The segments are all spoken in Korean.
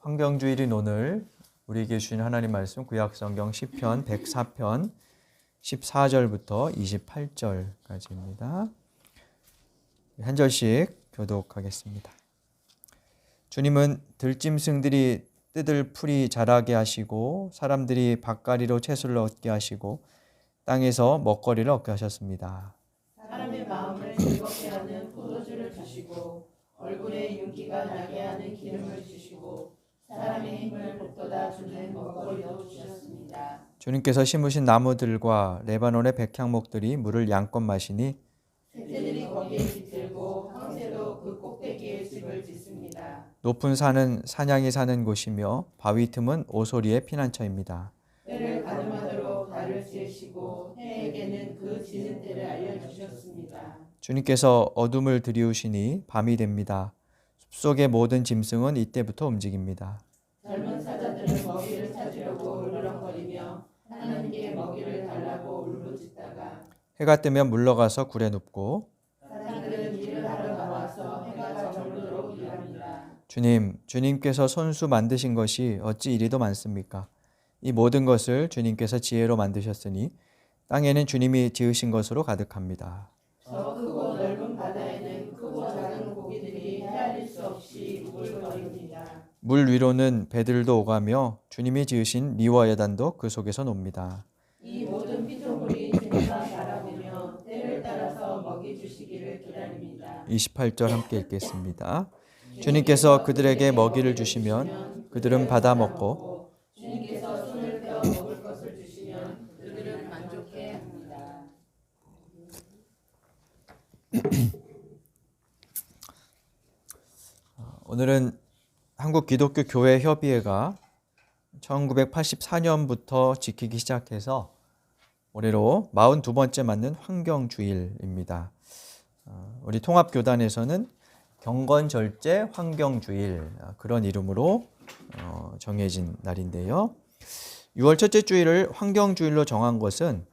환경주일인 오늘 우리에게 주신 하나님 말씀 구약성경 시편 104편 14절부터 28절까지입니다. 한 절씩 교독하겠습니다. 주님은 들짐승들이 뜯을 풀이 자라게 하시고 사람들이 밭가리로 채소를 얻게 하시고 땅에서 먹거리를 얻게 하셨습니다. 사람의 마음을 즐겁게 하는 포도주를 주시고 얼굴에 윤기가 나게 하는 기름을 주시고 사람의 힘을 북돋아 주는 먹거리도 주셨습니다. 주님께서 심으신 나무들과 레바논의 백향목들이 물을 양껏 마시니 새들이 거기에 깃들고 황새도 그 꼭대기에 집을 짓습니다. 높은 산은 사냥이 사는 곳이며 바위 틈은 오소리의 피난처입니다. 때를 가늠하도록 달을 씌우시고 해에게는 그 지는 때를 알려주셨습니다. 주님께서 어둠을 들이우시니 밤이 됩니다. 숲속의 모든 짐승은 이때부터 움직입니다. 젊은 사자들은 먹이를 찾으려고 으르렁거리며 하나님께 먹이를 달라고 울부짖다가 해가 뜨면 물러가서 굴에 눕고 사람들은 일을 하러 나와서 해가 저물도록 일합니다. 주님께서 손수 만드신 것이 어찌 이리도 많습니까? 이 모든 것을 주님께서 지혜로 만드셨으니 땅에는 주님이 지으신 것으로 가득합니다. 저 크고 넓은 바다에는 크고 작은 고기들이 헤아릴 수 없이 우글거립니다. 물 위로는 배들도 오가며 주님이 지으신 니와 여단도 그 속에서 놉니다. 이 모든 피조물이 주님만 바라보며 때를 따라서 먹이 주시기를 기다립니다. 28절 함께 읽겠습니다. 주님께서 그들에게 먹이를 주시면 그들은 받아 먹고 주님께서 손을 펴 먹을 것을 주시면 그들은 만족해 합니다. 오늘은 한국기독교교회협의회가 1984년부터 지키기 시작해서 올해로 42번째 맞는 환경주일입니다. 우리 통합교단에서는 경건절제 환경주일 그런 이름으로 정해진 날인데요. 6월 첫째 주일을 환경주일로 정한 것은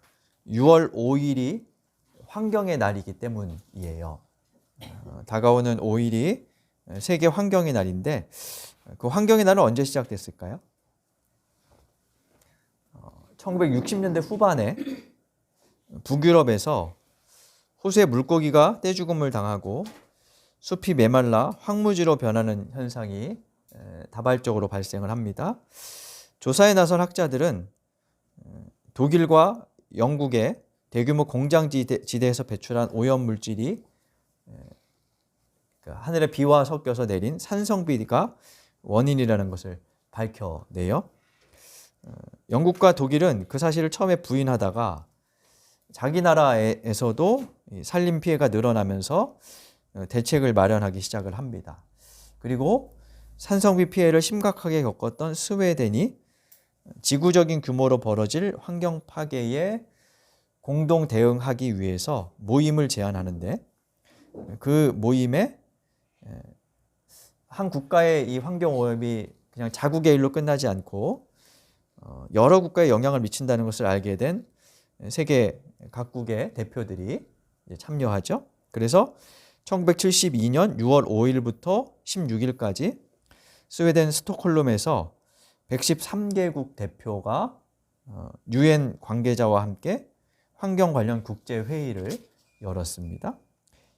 6월 5일이 환경의 날이기 때문이에요. 다가오는 5일이 세계 환경의 날인데 그 환경의 날은 언제 시작됐을까요? 1960년대 후반에 북유럽에서 호수의 물고기가 떼죽음을 당하고 숲이 메말라 황무지로 변하는 현상이 다발적으로 발생을 합니다. 조사에 나선 학자들은 독일과 영국의 대규모 공장지대에서 배출한 오염물질이 하늘의 비와 섞여서 내린 산성비가 원인이라는 것을 밝혀내요. 영국과 독일은 그 사실을 처음에 부인하다가 자기 나라에서도 산림 피해가 늘어나면서 대책을 마련하기 시작을 합니다. 그리고 산성비 피해를 심각하게 겪었던 스웨덴이 지구적인 규모로 벌어질 환경 파괴에 공동 대응하기 위해서 모임을 제안하는데 그 모임에 한 국가의 이 환경 오염이 그냥 자국의 일로 끝나지 않고 여러 국가에 영향을 미친다는 것을 알게 된 세계 각국의 대표들이 참여하죠. 그래서 1972년 6월 5일부터 16일까지 스웨덴 스톡홀름에서 113개국 대표가 UN 관계자와 함께 환경 관련 국제회의를 열었습니다.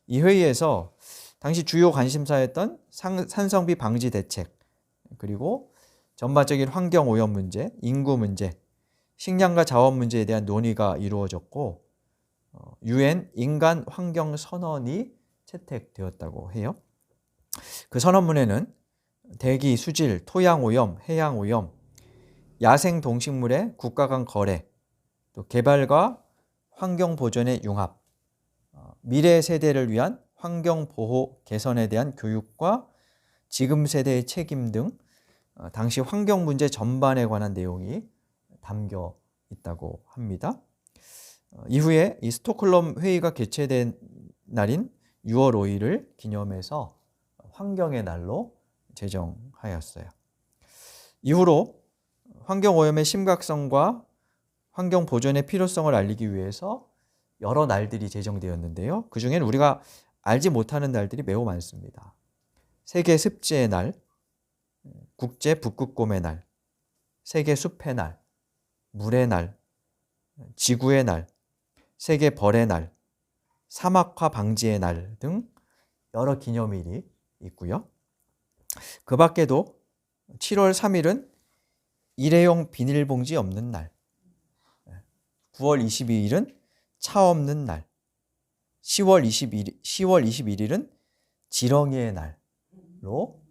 이 회의에서 당시 주요 관심사였던 산성비 방지 대책, 그리고 전반적인 환경 오염 문제, 인구 문제, 식량과 자원 문제에 대한 논의가 이루어졌고 UN 인간 환경 선언이 채택되었다고 해요. 그 선언문에는 대기, 수질, 토양 오염, 해양 오염, 야생 동식물의 국가 간 거래, 또 개발과 환경 보존의 융합, 미래 세대를 위한 환경 보호 개선에 대한 교육과 지금 세대의 책임 등 당시 환경 문제 전반에 관한 내용이 담겨 있다고 합니다. 이후에 이 스톡홀름 회의가 개최된 날인 6월 5일을 기념해서 환경의 날로 제정하였어요. 이후로 환경 오염의 심각성과 환경 보존의 필요성을 알리기 위해서 여러 날들이 제정되었는데요. 그중에는 우리가 알지 못하는 날들이 매우 많습니다. 세계 습지의 날, 국제 북극곰의 날, 세계 숲의 날, 물의 날, 지구의 날, 세계 벌의 날, 사막화 방지의 날 등 여러 기념일이 있고요. 그 밖에도 7월 3일은 일회용 비닐봉지 없는 날, 9월 22일은 차 없는 날, 10월 21일은 지렁이의 날로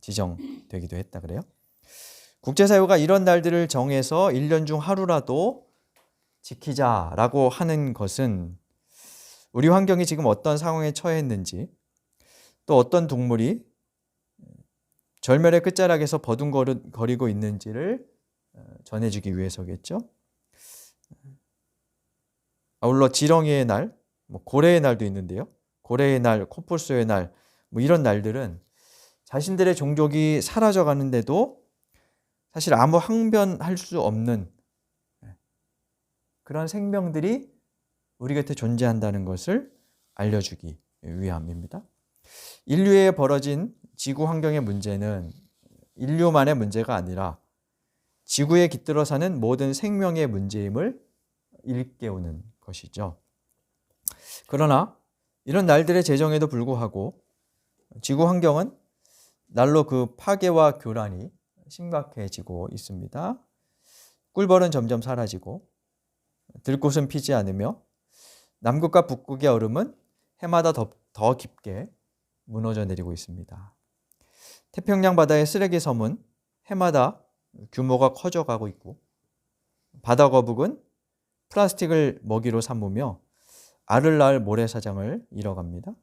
지정되기도 했다 그래요. 국제사회가 이런 날들을 정해서 1년 중 하루라도 지키자라고 하는 것은 우리 환경이 지금 어떤 상황에 처해 있는지, 또 어떤 동물이 절멸의 끝자락에서 버둥거리고 있는지를 전해주기 위해서겠죠. 아울러 지렁이의 날, 고래의 날도 있는데요. 고래의 날, 코뿔소의 날, 이런 날들은 자신들의 종족이 사라져 가는데도 사실 아무 항변할 수 없는 그런 생명들이 우리 곁에 존재한다는 것을 알려주기 위함입니다. 인류에 벌어진 지구 환경의 문제는 인류만의 문제가 아니라 지구에 깃들어 사는 모든 생명의 문제임을 일깨우는 것이죠. 그러나 이런 날들의 제정에도 불구하고 지구 환경은 날로 그 파괴와 교란이 심각해지고 있습니다. 꿀벌은 점점 사라지고 들꽃은 피지 않으며 남극과 북극의 얼음은 해마다 더 깊게 무너져 내리고 있습니다. 태평양 바다의 쓰레기 섬은 해마다 규모가 커져가고 있고 바다 거북은 플라스틱을 먹이로 삼으며 알을 낳을 모래사장을 잃어갑니다.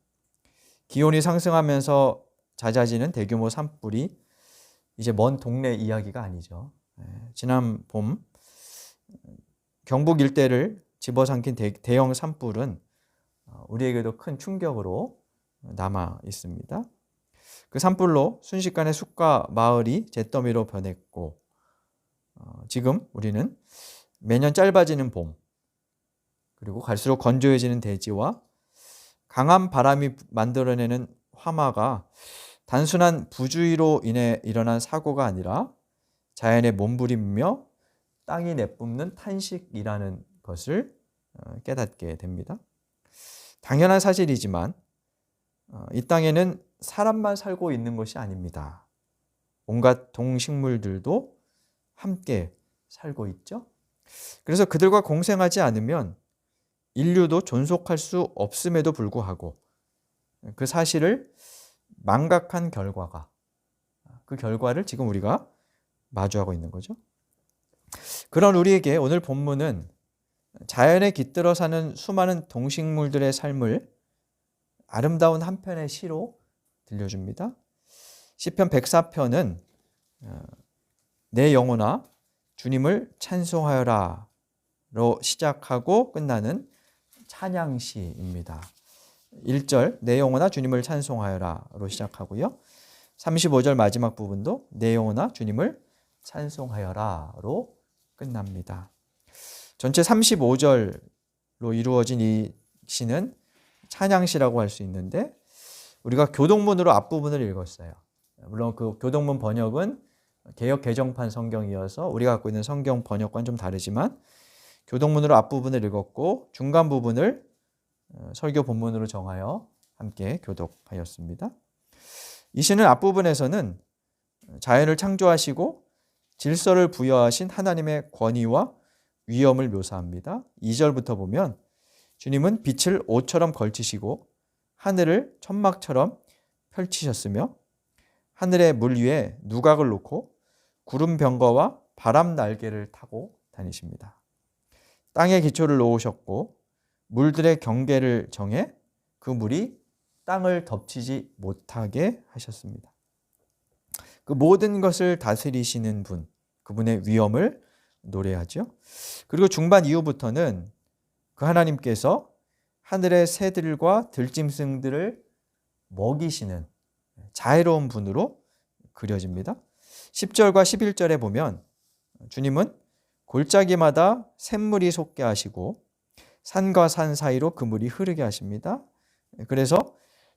기온이 상승하면서 잦아지는 대규모 산불이 이제 먼 동네 이야기가 아니죠. 지난 봄 경북 일대를 집어삼킨 대형 산불은 우리에게도 큰 충격으로 남아 있습니다. 그 산불로 순식간에 숲과 마을이 잿더미로 변했고 지금 우리는 매년 짧아지는 봄, 그리고 갈수록 건조해지는 대지와 강한 바람이 만들어내는 화마가 단순한 부주의로 인해 일어난 사고가 아니라 자연의 몸부림이며 땅이 내뿜는 탄식이라는 것을 깨닫게 됩니다. 당연한 사실이지만 이 땅에는 사람만 살고 있는 것이 아닙니다. 온갖 동식물들도 함께 살고 있죠. 그래서 그들과 공생하지 않으면 인류도 존속할 수 없음에도 불구하고 그 사실을 망각한 결과가, 그 결과를 지금 우리가 마주하고 있는 거죠. 그런 우리에게 오늘 본문은 자연에 깃들어 사는 수많은 동식물들의 삶을 아름다운 한 편의 시로 들려줍니다. 시편 104편은 내 영혼아 주님을 찬송하여라 로 시작하고 끝나는 찬양시입니다. 1절 내 영혼아 주님을 찬송하여라 로 시작하고요. 35절 마지막 부분도 내 영혼아 주님을 찬송하여라 로 끝납니다. 전체 35절로 이루어진 이 시는 찬양시라고 할 수 있는데 우리가 교동문으로 앞부분을 읽었어요. 물론 그 교동문 번역은 개역 개정판 성경이어서 우리가 갖고 있는 성경 번역과는 좀 다르지만 교동문으로 앞부분을 읽었고 중간 부분을 설교 본문으로 정하여 함께 교독하였습니다. 이 시는 앞부분에서는 자연을 창조하시고 질서를 부여하신 하나님의 권위와 위엄을 묘사합니다. 2절부터 보면 주님은 빛을 옷처럼 걸치시고 하늘을 천막처럼 펼치셨으며 하늘의 물 위에 누각을 놓고 구름 병거와 바람 날개를 타고 다니십니다. 땅에 기초를 놓으셨고 물들의 경계를 정해 그 물이 땅을 덮치지 못하게 하셨습니다. 그 모든 것을 다스리시는 분, 그분의 위엄을 노래하죠. 그리고 중반 이후부터는 그 하나님께서 하늘의 새들과 들짐승들을 먹이시는 자애로운 분으로 그려집니다. 10절과 11절에 보면 주님은 골짜기마다 샘물이 솟게 하시고 산과 산 사이로 그 물이 흐르게 하십니다. 그래서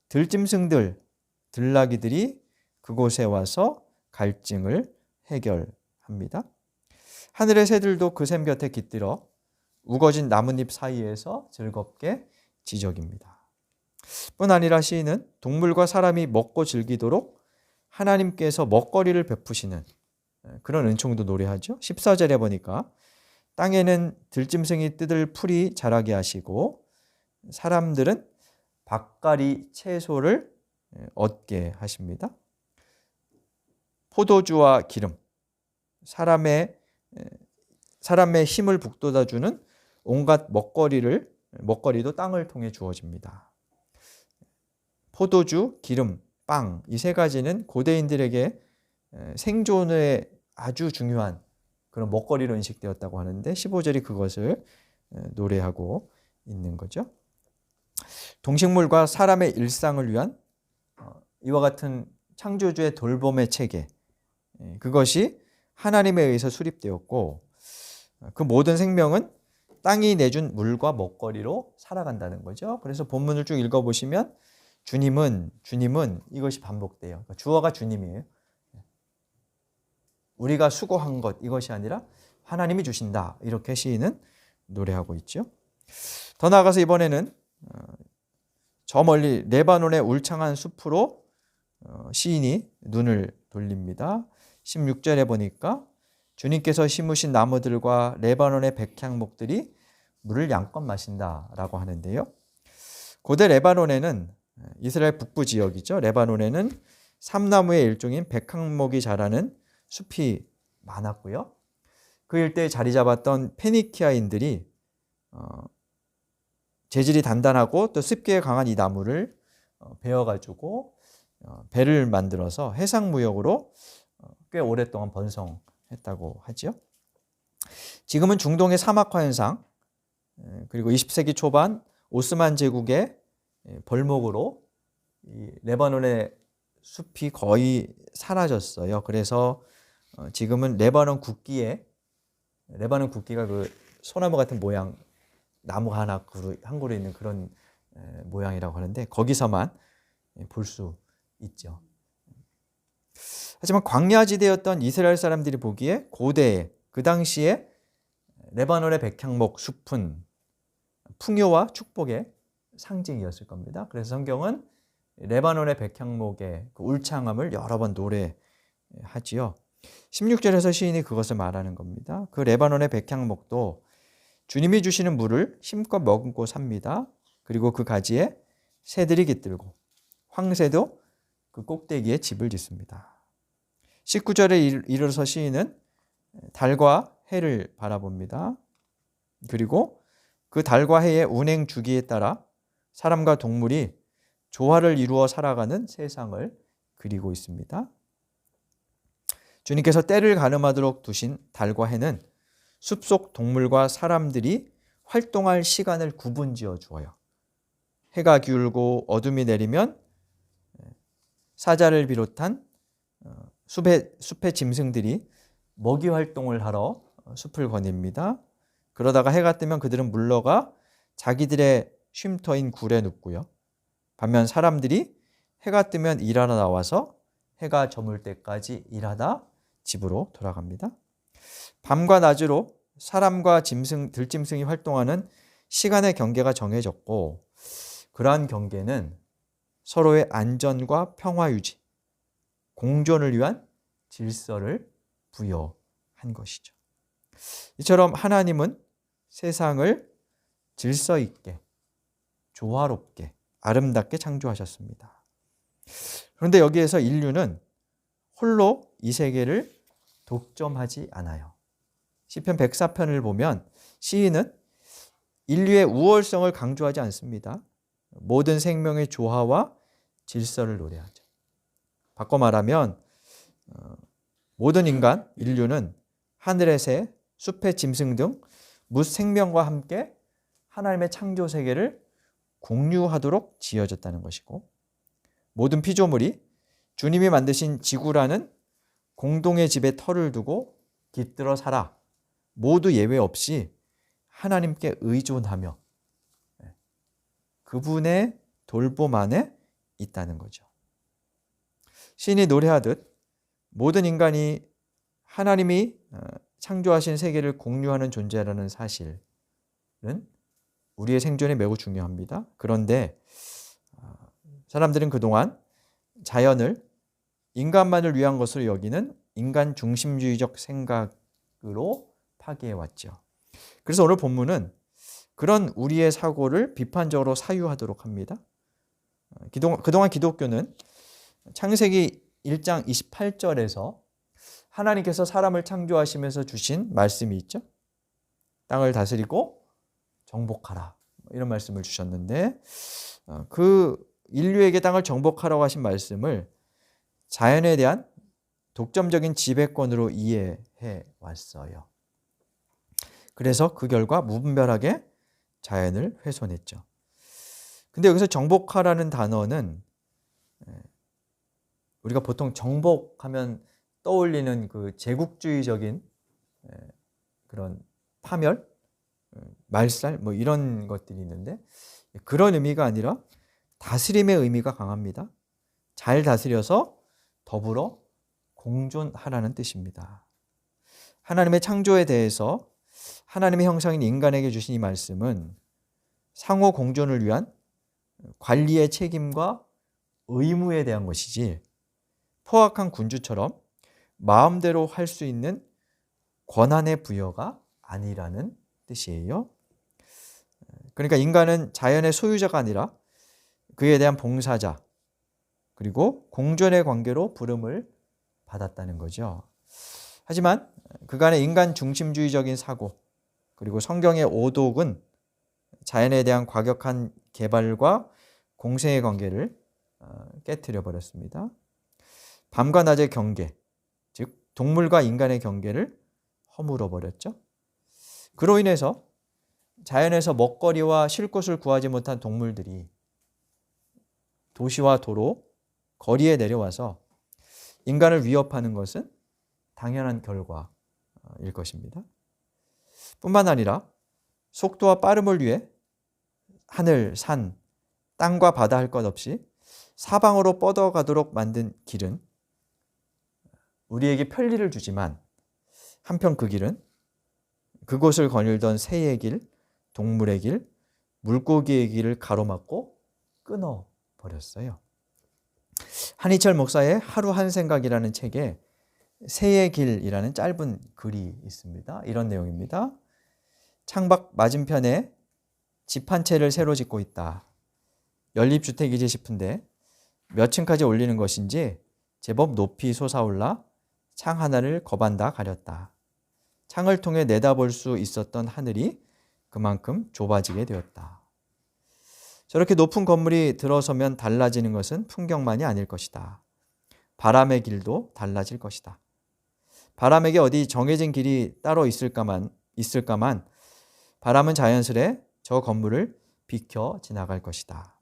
들짐승들, 들나귀들이 그곳에 와서 갈증을 해결합니다. 하늘의 새들도 그 샘 곁에 깃들어 우거진 나뭇잎 사이에서 즐겁게 지저깁니다. 뿐 아니라 시인은 동물과 사람이 먹고 즐기도록 하나님께서 먹거리를 베푸시는 그런 은총도 노래하죠. 14절에 보니까 땅에는 들짐승이 뜯을 풀이 자라게 하시고 사람들은 밥가리 채소를 얻게 하십니다. 포도주와 기름, 사람의 힘을 북돋아주는 온갖 먹거리도 땅을 통해 주어집니다. 포도주, 기름, 빵, 이 세 가지는 고대인들에게 생존에 아주 중요한 그런 먹거리로 인식되었다고 하는데 15절이 그것을 노래하고 있는 거죠. 동식물과 사람의 일상을 위한 이와 같은 창조주의 돌봄의 체계, 그것이 하나님에 의해서 수립되었고 그 모든 생명은 땅이 내준 물과 먹거리로 살아간다는 거죠. 그래서 본문을 쭉 읽어보시면 주님은 이것이 반복돼요. 그러니까 주어가 주님이에요. 우리가 수고한 것 이것이 아니라 하나님이 주신다. 이렇게 시인은 노래하고 있죠. 더 나아가서 이번에는 저 멀리 레바논의 울창한 숲으로 시인이 눈을 돌립니다. 16절에 보니까 주님께서 심으신 나무들과 레바논의 백향목들이 물을 양껏 마신다라고 하는데요. 고대 레바논에는 이스라엘 북부 지역이죠. 레바논에는 삼나무의 일종인 백향목이 자라는 숲이 많았고요. 그 일대에 자리 잡았던 페니키아인들이 재질이 단단하고 또 습기에 강한 이 나무를 베어가지고 배를 만들어서 해상무역으로 꽤 오랫동안 번성했다고 하죠. 지금은 중동의 사막화 현상 그리고 20세기 초반 오스만 제국의 벌목으로 이 레바논의 숲이 거의 사라졌어요. 그래서 지금은 레바논 국기가 그 소나무 같은 모양 나무가 하나 한 그루 있는 그런 모양이라고 하는데 거기서만 볼 수 있죠. 하지만 광야지대였던 이스라엘 사람들이 보기에 고대에 그 당시에 레바논의 백향목 숲은 풍요와 축복의 상징이었을 겁니다. 그래서 성경은 레바논의 백향목의 그 울창함을 여러 번 노래하지요. 16절에서 시인이 그것을 말하는 겁니다. 그 레바논의 백향목도 주님이 주시는 물을 힘껏 머금고 삽니다. 그리고 그 가지에 새들이 깃들고 황새도 그 꼭대기에 집을 짓습니다. 19절에 이르러서 시인은 달과 해를 바라봅니다. 그리고 그 달과 해의 운행 주기에 따라 사람과 동물이 조화를 이루어 살아가는 세상을 그리고 있습니다. 주님께서 때를 가늠하도록 두신 달과 해는 숲속 동물과 사람들이 활동할 시간을 구분지어 주어요. 해가 기울고 어둠이 내리면 사자를 비롯한 숲의 짐승들이 먹이 활동을 하러 숲을 거닙니다. 그러다가 해가 뜨면 그들은 물러가 자기들의 쉼터인 굴에 눕고요. 반면 사람들이 해가 뜨면 일하러 나와서 해가 저물 때까지 일하다 집으로 돌아갑니다. 밤과 낮으로 사람과 들짐승이 활동하는 시간의 경계가 정해졌고 그러한 경계는 서로의 안전과 평화 유지, 공존을 위한 질서를 부여한 것이죠. 이처럼 하나님은 세상을 질서 있게, 조화롭게, 아름답게 창조하셨습니다. 그런데 여기에서 인류는 홀로 이 세계를 독점하지 않아요. 시편 104편을 보면 시인은 인류의 우월성을 강조하지 않습니다. 모든 생명의 조화와 질서를 노래하죠. 바꿔 말하면 모든 인류는 하늘의 새, 숲의 짐승 등 무생명과 함께 하나님의 창조 세계를 공유하도록 지어졌다는 것이고 모든 피조물이 주님이 만드신 지구라는 공동의 집에 터를 두고 깃들어 살아 모두 예외 없이 하나님께 의존하며 그분의 돌봄 안에 있다는 거죠. 시인이 노래하듯 모든 인간이 하나님이 창조하신 세계를 공유하는 존재라는 사실은 우리의 생존에 매우 중요합니다. 그런데 사람들은 그동안 자연을 인간만을 위한 것으로 여기는 인간 중심주의적 생각으로 파괴해왔죠. 그래서 오늘 본문은 그런 우리의 사고를 비판적으로 사유하도록 합니다. 그동안 기독교는 창세기 1장 28절에서 하나님께서 사람을 창조하시면서 주신 말씀이 있죠. 땅을 다스리고 정복하라, 이런 말씀을 주셨는데, 그 인류에게 땅을 정복하라고 하신 말씀을 자연에 대한 독점적인 지배권으로 이해해 왔어요. 그래서 그 결과 무분별하게 자연을 훼손했죠. 근데 여기서 정복하라는 단어는 우리가 보통 정복하면 떠올리는 그 제국주의적인 그런 파멸, 말살, 뭐 이런 것들이 있는데, 그런 의미가 아니라 다스림의 의미가 강합니다. 잘 다스려서 더불어 공존하라는 뜻입니다. 하나님의 창조에 대해서 하나님의 형상인 인간에게 주신 이 말씀은 상호 공존을 위한 관리의 책임과 의무에 대한 것이지, 포악한 군주처럼 마음대로 할 수 있는 권한의 부여가 아니라는 뜻이에요. 그러니까 인간은 자연의 소유자가 아니라 그에 대한 봉사자, 그리고 공존의 관계로 부름을 받았다는 거죠. 하지만 그간의 인간 중심주의적인 사고, 그리고 성경의 오독은 자연에 대한 과격한 개발과 공생의 관계를 깨트려 버렸습니다. 밤과 낮의 경계, 즉 동물과 인간의 경계를 허물어 버렸죠. 그로 인해서 자연에서 먹거리와 쉴 곳을 구하지 못한 동물들이 도시와 도로, 거리에 내려와서 인간을 위협하는 것은 당연한 결과일 것입니다. 뿐만 아니라 속도와 빠름을 위해 하늘, 산, 땅과 바다 할 것 없이 사방으로 뻗어가도록 만든 길은 우리에게 편리를 주지만, 한편 그 길은 그곳을 거닐던 새의 길, 동물의 길, 물고기의 길을 가로막고 끊어버렸어요. 한희철 목사의 하루 한 생각이라는 책에 새의 길이라는 짧은 글이 있습니다. 이런 내용입니다. 창밖 맞은편에 집 한 채를 새로 짓고 있다. 연립주택이지 싶은데 몇 층까지 올리는 것인지 제법 높이 솟아올라 창 하나를 거반다 가렸다. 창을 통해 내다볼 수 있었던 하늘이 그만큼 좁아지게 되었다. 저렇게 높은 건물이 들어서면 달라지는 것은 풍경만이 아닐 것이다. 바람의 길도 달라질 것이다. 바람에게 어디 정해진 길이 따로 있을까만 바람은 자연스레 저 건물을 비켜 지나갈 것이다.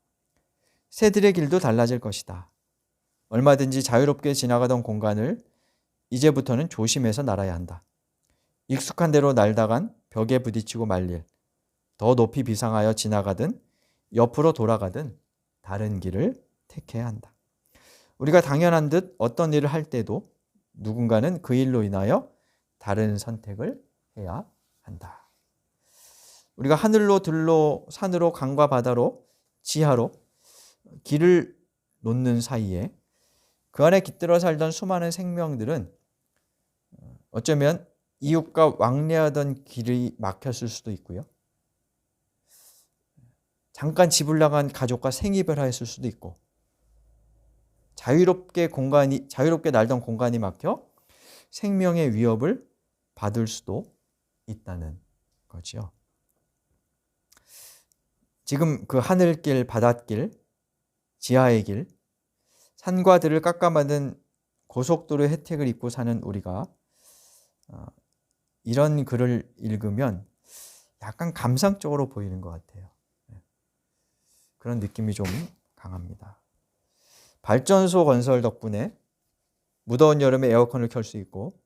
새들의 길도 달라질 것이다. 얼마든지 자유롭게 지나가던 공간을 이제부터는 조심해서 날아야 한다. 익숙한 대로 날다간 벽에 부딪히고 말일, 더 높이 비상하여 지나가든 옆으로 돌아가든 다른 길을 택해야 한다. 우리가 당연한 듯 어떤 일을 할 때도 누군가는 그 일로 인하여 다른 선택을 해야 한다. 우리가 하늘로 들로 산으로 강과 바다로 지하로 길을 놓는 사이에 그 안에 깃들어 살던 수많은 생명들은 어쩌면 이웃과 왕래하던 길이 막혔을 수도 있고요. 잠깐 집을 나간 가족과 생이별하였을 수도 있고, 자유롭게 날던 공간이 막혀 생명의 위협을 받을 수도 있다는 거죠. 지금 그 하늘길, 바닷길, 지하의 길, 산과 들을 깎아만든 고속도로의 혜택을 입고 사는 우리가 이런 글을 읽으면 약간 감상적으로 보이는 것 같아요. 그런 느낌이 좀 강합니다. 발전소 건설 덕분에 무더운 여름에 에어컨을 켤 수 있고,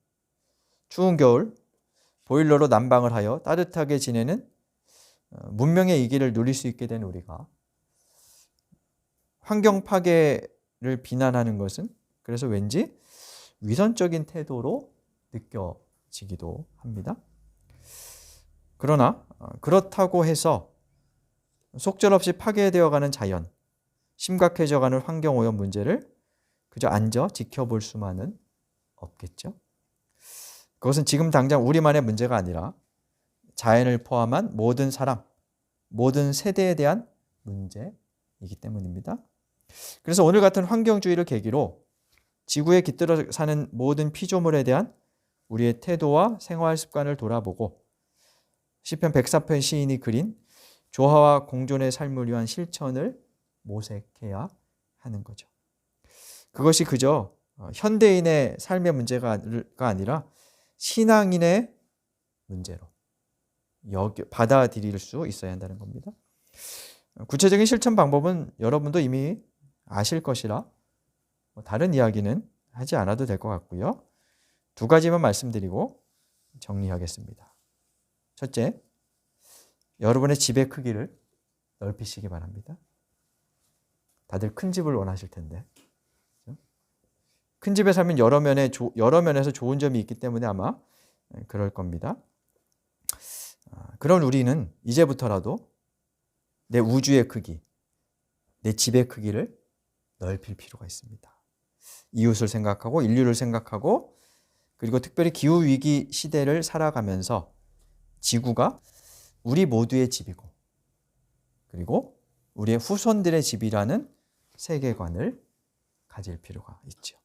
추운 겨울 보일러로 난방을 하여 따뜻하게 지내는 문명의 이기를 누릴 수 있게 된 우리가 환경 파괴를 비난하는 것은 그래서 왠지 위선적인 태도로 느껴지기도 합니다. 그러나 그렇다고 해서 속절없이 파괴되어가는 자연, 심각해져가는 환경오염 문제를 그저 앉아 지켜볼 수만은 없겠죠. 그것은 지금 당장 우리만의 문제가 아니라 자연을 포함한 모든 사람, 모든 세대에 대한 문제이기 때문입니다. 그래서 오늘 같은 환경주의를 계기로 지구에 깃들어 사는 모든 피조물에 대한 우리의 태도와 생활 습관을 돌아보고 시편 104편 시인이 그린 조화와 공존의 삶을 위한 실천을 모색해야 하는 거죠. 그것이 그저 현대인의 삶의 문제가 아니라 신앙인의 문제로 받아들일 수 있어야 한다는 겁니다. 구체적인 실천 방법은 여러분도 이미 아실 것이라 다른 이야기는 하지 않아도 될 것 같고요. 두 가지만 말씀드리고 정리하겠습니다. 첫째, 여러분의 집의 크기를 넓히시기 바랍니다. 다들 큰 집을 원하실 텐데. 큰 집에 살면 여러 면에서 좋은 점이 있기 때문에 아마 그럴 겁니다. 그런 우리는 이제부터라도 내 우주의 크기, 내 집의 크기를 넓힐 필요가 있습니다. 이웃을 생각하고 인류를 생각하고 그리고 특별히 기후위기 시대를 살아가면서 지구가 우리 모두의 집이고 그리고 우리의 후손들의 집이라는 세계관을 가질 필요가 있죠.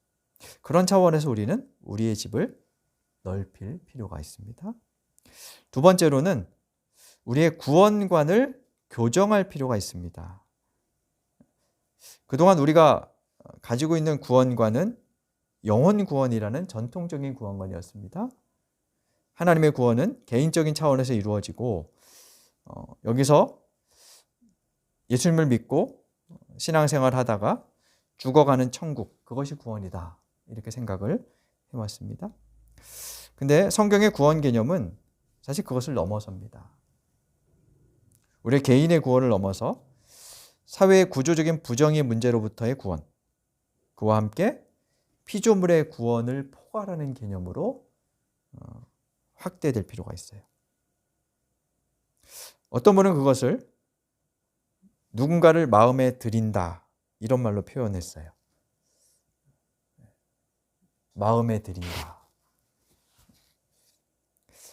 그런 차원에서 우리는 우리의 집을 넓힐 필요가 있습니다. 두 번째로는 우리의 구원관을 교정할 필요가 있습니다. 그동안 우리가 가지고 있는 구원관은 영혼 구원이라는 전통적인 구원관이었습니다. 하나님의 구원은 개인적인 차원에서 이루어지고 여기서 예수님을 믿고 신앙생활 하다가 죽어가는 천국, 그것이 구원이다. 이렇게 생각을 해왔습니다. 근데 성경의 구원 개념은 사실 그것을 넘어섭니다. 우리 개인의 구원을 넘어서 사회의 구조적인 부정의 문제로부터의 구원, 그와 함께 피조물의 구원을 포괄하는 개념으로 확대될 필요가 있어요. 어떤 분은 그것을 누군가를 마음에 들인다 이런 말로 표현했어요. 마음에 들인다.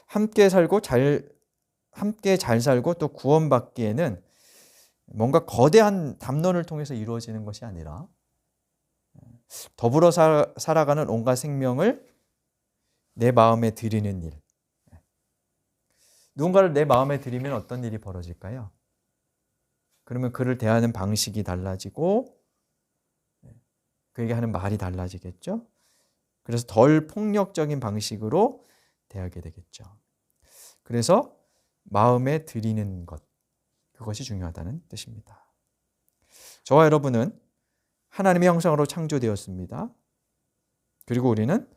함께 잘 살고 또 구원받기에는 뭔가 거대한 담론을 통해서 이루어지는 것이 아니라 더불어 살아가는 온갖 생명을 내 마음에 들이는 일. 누군가를 내 마음에 들이면 어떤 일이 벌어질까요? 그러면 그를 대하는 방식이 달라지고 그에게 하는 말이 달라지겠죠? 그래서 덜 폭력적인 방식으로 대하게 되겠죠. 그래서 마음에 들이는 것, 그것이 중요하다는 뜻입니다. 저와 여러분은 하나님의 형상으로 창조되었습니다. 그리고 우리는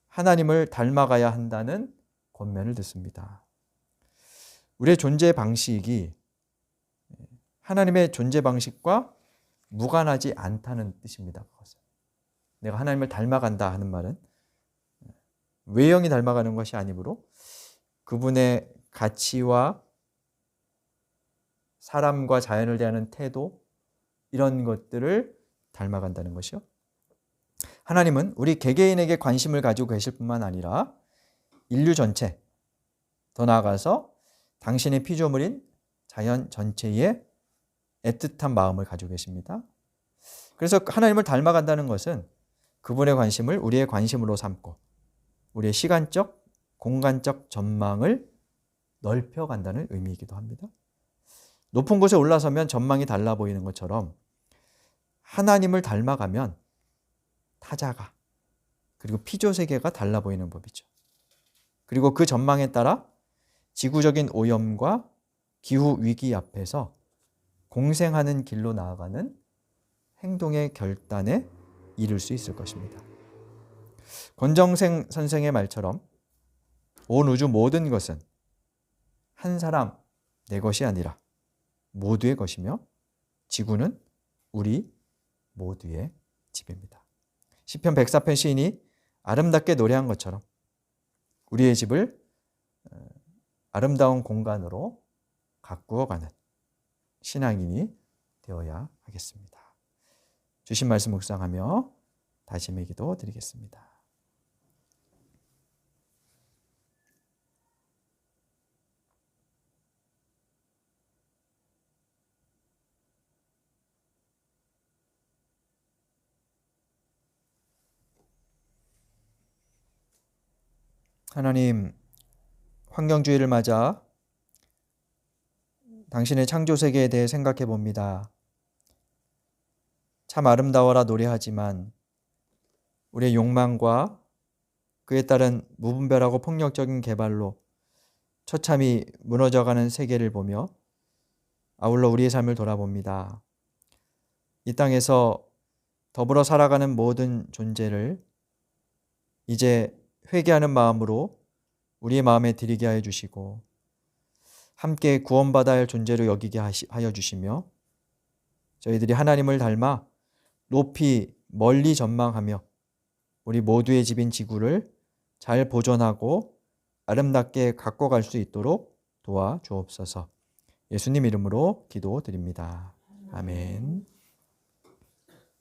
하나님을 닮아가야 한다는 권면을 듣습니다. 우리의 존재 방식이 하나님의 존재 방식과 무관하지 않다는 뜻입니다. 그것은. 내가 하나님을 닮아간다 하는 말은 외형이 닮아가는 것이 아니므로 그분의 가치와 사람과 자연을 대하는 태도 이런 것들을 닮아간다는 것이요. 하나님은 우리 개개인에게 관심을 가지고 계실 뿐만 아니라 인류 전체, 더 나아가서 당신의 피조물인 자연 전체에 애틋한 마음을 가지고 계십니다. 그래서 하나님을 닮아간다는 것은 그분의 관심을 우리의 관심으로 삼고 우리의 시간적, 공간적 전망을 넓혀간다는 의미이기도 합니다. 높은 곳에 올라서면 전망이 달라 보이는 것처럼 하나님을 닮아가면 타자가 그리고 피조세계가 달라 보이는 법이죠. 그리고 그 전망에 따라 지구적인 오염과 기후위기 앞에서 공생하는 길로 나아가는 행동의 결단에 이를 수 있을 것입니다. 권정생 선생의 말처럼 온 우주 모든 것은 한 사람 내 것이 아니라 모두의 것이며 지구는 우리 모두의 집입니다. 시편 104편 시인이 아름답게 노래한 것처럼 우리의 집을 아름다운 공간으로 가꾸어가는 신앙인이 되어야 하겠습니다. 주신 말씀 묵상하며 다짐의 기도 드리겠습니다. 하나님, 환경주의를 맞아 당신의 창조 세계에 대해 생각해 봅니다. 참 아름다워라 노래하지만 우리의 욕망과 그에 따른 무분별하고 폭력적인 개발로 처참히 무너져가는 세계를 보며 아울러 우리의 삶을 돌아봅니다. 이 땅에서 더불어 살아가는 모든 존재를 이제 회개하는 마음으로 우리의 마음에 들이게 하여 주시고 함께 구원받아야 할 존재로 여기게 하여 주시며 저희들이 하나님을 닮아 높이 멀리 전망하며 우리 모두의 집인 지구를 잘 보존하고 아름답게 가꿔갈 수 있도록 도와주옵소서. 예수님 이름으로 기도드립니다. 아멘.